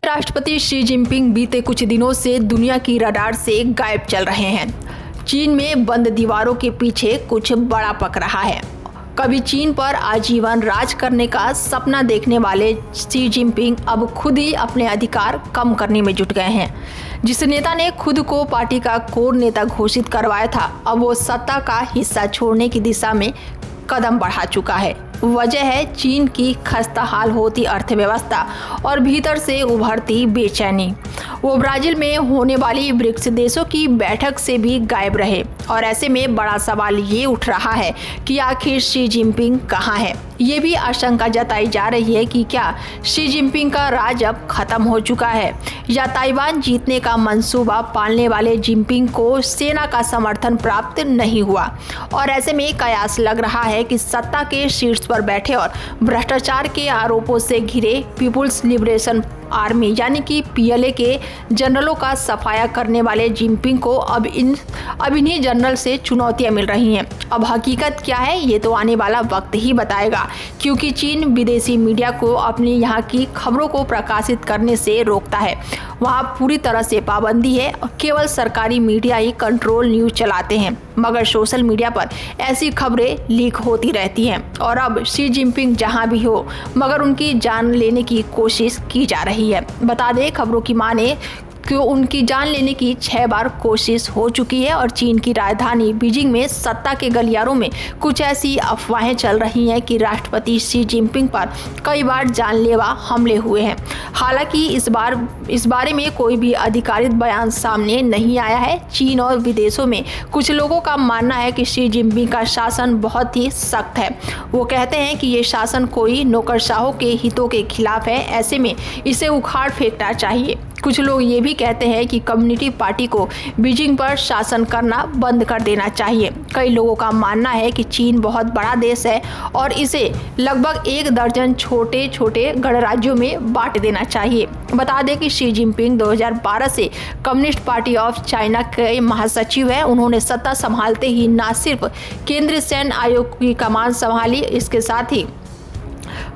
राष्ट्रपति Xi Jinping बीते कुछ दिनों से दुनिया की रडार से गायब चल रहे हैं। चीन में बंद दीवारों के पीछे कुछ बड़ा पक रहा है। कभी चीन पर आजीवन राज करने का सपना देखने वाले शी जिनपिंग अब खुद ही अपने अधिकार कम करने में जुट गए हैं। जिस नेता ने खुद को पार्टी का कोर नेता घोषित करवाया था, अब वो सत्ता का हिस्सा छोड़ने की दिशा में कदम बढ़ा चुका है। वजह है चीन की खस्ता हाल होती अर्थव्यवस्था और भीतर से उभरती बेचैनी। वो ब्राजील में होने वाली ब्रिक्स देशों की बैठक से भी गायब रहे और ऐसे में बड़ा सवाल ये उठ रहा है कि आखिर शी जिनपिंग कहाँ है। ये भी आशंका जताई जा रही है कि क्या शी जिनपिंग का राज अब खत्म हो चुका है या ताइवान जीतने का मंसूबा पालने वाले जिनपिंग को सेना का समर्थन प्राप्त नहीं हुआ और ऐसे में कयास लग रहा है कि सत्ता के शीर्ष पर बैठे और भ्रष्टाचार के आरोपों से घिरे पीपुल्स लिबरेशन आर्मी यानी कि पीएलए के जनरलों का सफाया करने वाले जिनपिंग को अब इन्हीं जनरल से चुनौतियां मिल रही हैं। अब हकीकत क्या है ये तो आने वाला वक्त ही बताएगा, क्योंकि चीन विदेशी मीडिया को अपनी यहाँ की खबरों को प्रकाशित करने से रोकता है। वहाँ पूरी तरह से पाबंदी है और केवल सरकारी मीडिया ही कंट्रोल न्यूज चलाते हैं, मगर सोशल मीडिया पर ऐसी खबरें लीक होती रहती हैं। और अब शी जिनपिंग जहां भी हो मगर उनकी जान लेने की कोशिश की जा रही है। बता दें, खबरों की माने कि उनकी जान लेने की 6 बार कोशिश हो चुकी है और चीन की राजधानी बीजिंग में सत्ता के गलियारों में कुछ ऐसी अफवाहें चल रही हैं कि राष्ट्रपति शी जिनपिंग पर कई बार जानलेवा हमले हुए हैं। हालांकि इस बारे में कोई भी आधिकारिक बयान सामने नहीं आया है। चीन और विदेशों में कुछ लोगों का मानना है कि शी जिनपिंग का शासन बहुत ही सख्त है। वो कहते हैं कि ये शासन कोई नौकरशाहों के हितों के खिलाफ है, ऐसे में इसे उखाड़ फेंकना चाहिए। कुछ लोग ये भी कहते हैं कि कम्युनिस्ट पार्टी को बीजिंग पर शासन करना बंद कर देना चाहिए। कई लोगों का मानना है कि चीन बहुत बड़ा देश है और इसे लगभग 1 दर्जन छोटे छोटे गणराज्यों में बांट देना चाहिए। बता दें कि शी जिनपिंग 2012 से कम्युनिस्ट पार्टी ऑफ चाइना के महासचिव हैं। उन्होंने सत्ता संभालते ही न सिर्फ केंद्रीय सैन्य आयोग की कमान संभाली, इसके साथ ही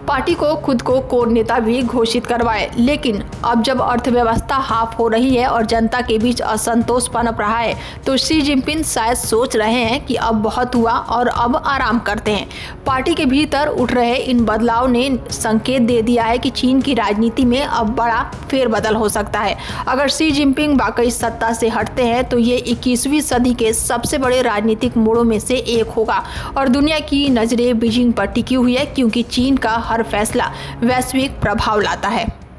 पार्टी को खुद को कोर नेता भी घोषित करवाए। लेकिन अब जब अर्थव्यवस्था हाफ हो रही है और जनता के बीच असंतोष पनप रहा है, तो शी जिनपिंग शायद सोच रहे हैं कि अब बहुत हुआ और अब आराम करते हैं। पार्टी के भीतर उठ रहे इन बदलाव ने संकेत दे दिया है कि चीन की राजनीति में अब बड़ा फेरबदल हो सकता है। अगर शी जिनपिंग वाकई सत्ता से हटते हैं तो ये 21वीं सदी के सबसे बड़े राजनीतिक मोड़ों में से एक होगा और दुनिया की नजरें बीजिंग पर टिकी हुई है, क्योंकि चीन का हर फैसला वैश्विक प्रभाव लाता है।